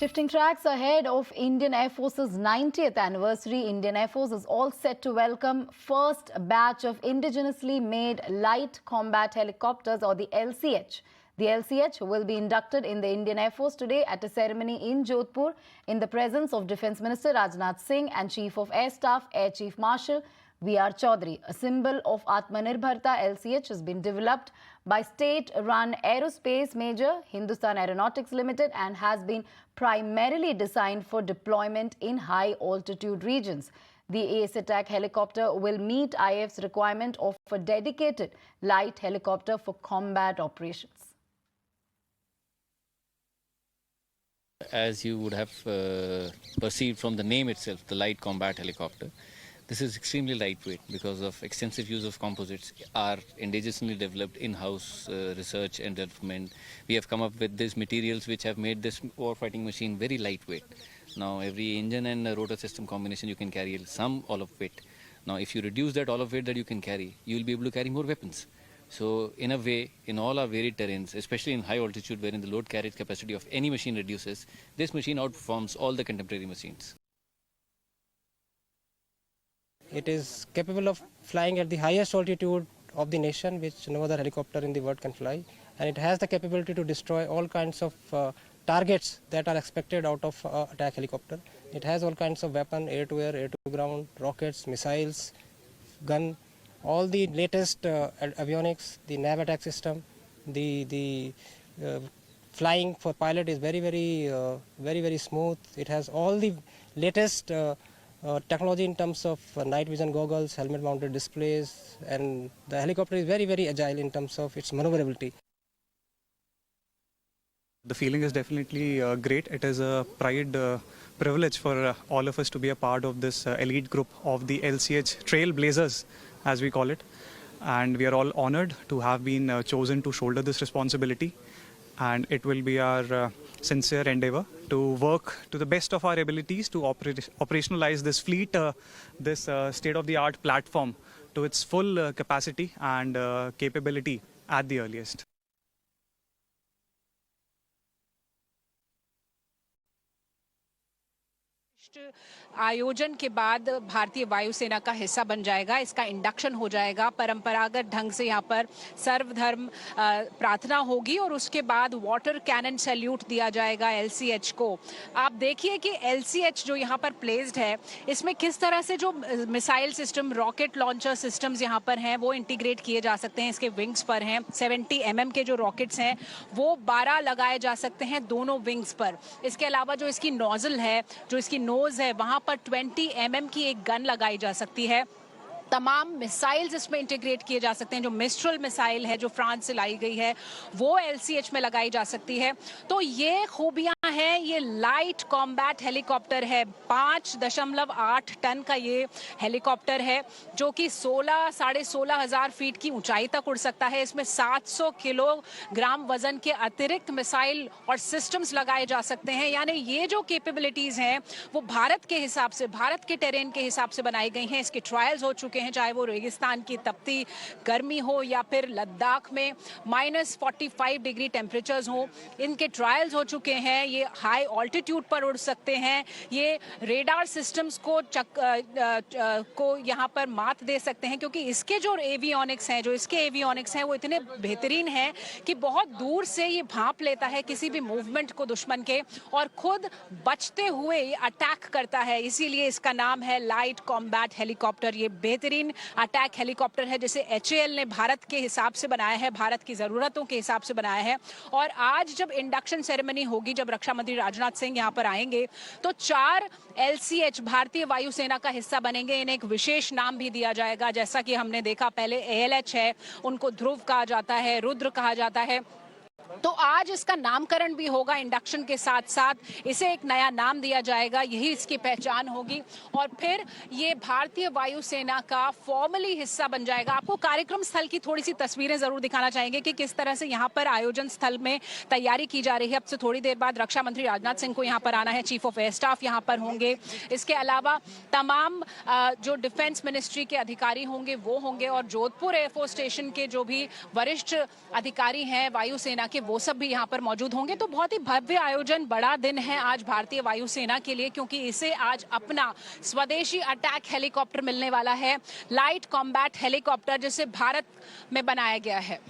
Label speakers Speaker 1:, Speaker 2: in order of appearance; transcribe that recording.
Speaker 1: Shifting tracks ahead of Indian Air Force's 90th anniversary, Indian Air Force is all set to welcome first batch of indigenously made light combat helicopters, or the LCH. The LCH will be inducted in the Indian Air Force today at a ceremony in Jodhpur in the presence of Defence Minister Rajnath Singh and Chief of Air Staff Air Chief Marshal V.R. Chaudhary. A symbol of Atmanirbharta, LCH has been developed by state-run aerospace major Hindustan Aeronautics Limited and has been primarily designed for deployment in high-altitude regions. The Ace Attack helicopter will meet IAF's requirement of a dedicated light helicopter for combat operations.
Speaker 2: As you would have perceived from the name itself, the light combat helicopter, this is extremely lightweight because of extensive use of composites, our indigenously developed in-house research and development. We have come up with these materials which have made this warfighting machine very lightweight. Now every engine and rotor system combination you can carry some all of weight. Now if you reduce that all of weight that you can carry, you will be able to carry more weapons. So in a way, in all our varied terrains, especially in high altitude wherein the load carriage capacity of any machine reduces, this machine outperforms all the contemporary machines.
Speaker 3: It is capable of flying at the highest altitude of the nation, which no other helicopter in the world can fly. And it has the capability to destroy all kinds of targets that are expected out of attack helicopter. It has all kinds of weapons, air-to-air, air-to-ground, rockets, missiles, gun, all the latest avionics, the nav attack system, the flying for pilot is very smooth. It has all the latest technology in terms of night vision goggles, helmet mounted displays, and the helicopter is very agile in terms of its maneuverability.
Speaker 4: The feeling is definitely great. It is a pride privilege for all of us to be a part of this elite group of the LCH Trailblazers, as we call it. And we are all honored to have been chosen to shoulder this responsibility. And it will be our sincere endeavor to work to the best of our abilities to operationalize this fleet, this state-of-the-art platform to its full capacity and capability at the earliest.
Speaker 5: आयोजन के बाद भारतीय वायुसेना का हिस्सा बन जाएगा, इसका इंडक्शन हो जाएगा। परंपरागत ढंग से यहाँ पर सर्वधर्म प्रार्थना होगी और उसके बाद वाटर कैनन सैल्यूट दिया जाएगा एलसीएच को। आप देखिए कि एलसीएच जो यहाँ पर प्लेस्ड है, इसमें किस तरह से जो missile system, rocket launcher systems यहाँ पर हैं वो इंटीग्रेट किए जा सकते हैं। इसके विंग्स पर हैं 70 mm के जो रॉकेट्स हैं वो 12 लगाए जा सकते हैं दोनों विंग्स पर। इसके अलावा जो इसकी नोजल है, जो इसकी नोज है, वहां पर 20 mm की एक गन लगाई जा सकती है। तमाम मिसाइल्स इसमें इंटीग्रेट किए जा सकते हैं। जो मिस्ट्रल मिसाइल है जो फ्रांस से लाई गई है वो एलसीएच में लगाई जा सकती है। तो ये खूबियां हैं, ये लाइट कॉम्बैट हेलीकॉप्टर है। 5.8 टन का ये हेलीकॉप्टर है जो कि 16,500 फीट की ऊंचाई तक उड़ सकता है। इसमें 700 किलोग्राम वजन के अतिरिक्त मिसाइल और सिस्टम्स लगाए जा सकते हैं। यानी ये जो कैपेबिलिटीज हैं वो भारत के हिसाब से, भारत के टेरेन के हिसाब से बनाई गई हैं। इसके ट्रायल्स हो चुके हैं, चाहे वो रेगिस्तान की तपती गर्मी हो या फिर लद्दाख में -45 डिग्री टेम्परेचर्स हो। इनके ट्रायल्स हो चुके हैं। ये हाई ऑल्टीट्यूड पर उड़ सकते हैं। ये रेडार सिस्टम्स को यहाँ पर मात दे सकते हैं क्योंकि इसके जो एवियोनिक्स हैं, वो इतने बेहतरीन हैं कि बहुत दूर से ये भांप लेता है किसी भी मूवमेंट को दुश्मन के और खुद बचते हुए अटैक करता है। इसीलिए इसका नाम है लाइट कॉम्बैट हेलीकॉप्टर। ये बेहतरीन अटैक हेलीकॉप्टर है जिसे एचएएल ने भारत के हिसाब से बनाया है, भारत की ज़रूरतों के हिसाब से बनाया है। और आज जब इंडक्शन सेरेमनी होगी, जब रक्षा मंत्री राजनाथ सिंह यहाँ पर आएंगे तो 4 एलसीएच भारतीय वायुसेना का हिस्सा बनेंगे। इन्हें एक विशेष नाम भी दिया जाएगा। जैसा कि हमने देखा, पहले एएलएच है, उनको ध्रुव कहा जाता है, रुद्र कहा जाता है। तो आज इसका नामकरण भी होगा। इंडक्शन के साथ साथ इसे एक नया नाम दिया जाएगा, यही इसकी पहचान होगी और फिर ये भारतीय वायुसेना का फॉर्मली हिस्सा बन जाएगा। आपको कार्यक्रम स्थल की थोड़ी सी तस्वीरें जरूर दिखाना चाहेंगे कि किस तरह से यहाँ पर आयोजन स्थल में तैयारी की जा रही है। अब से थोड़ी देर बाद रक्षा मंत्री राजनाथ सिंह को यहाँ पर आना है, चीफ ऑफ एयर स्टाफ यहाँ पर होंगे। इसके अलावा तमाम जो डिफेंस मिनिस्ट्री के अधिकारी होंगे वो होंगे और जोधपुर एयरफोर्स स्टेशन के जो भी वरिष्ठ अधिकारी हैं वायुसेना के कि वो सब भी यहाँ पर मौजूद होंगे। तो बहुत ही भव्य आयोजन, बड़ा दिन है आज भारतीय वायुसेना के लिए, क्योंकि इसे आज अपना स्वदेशी अटैक हेलीकॉप्टर मिलने वाला है, लाइट कॉम्बैट हेलीकॉप्टर, जिसे भारत में बनाया गया है।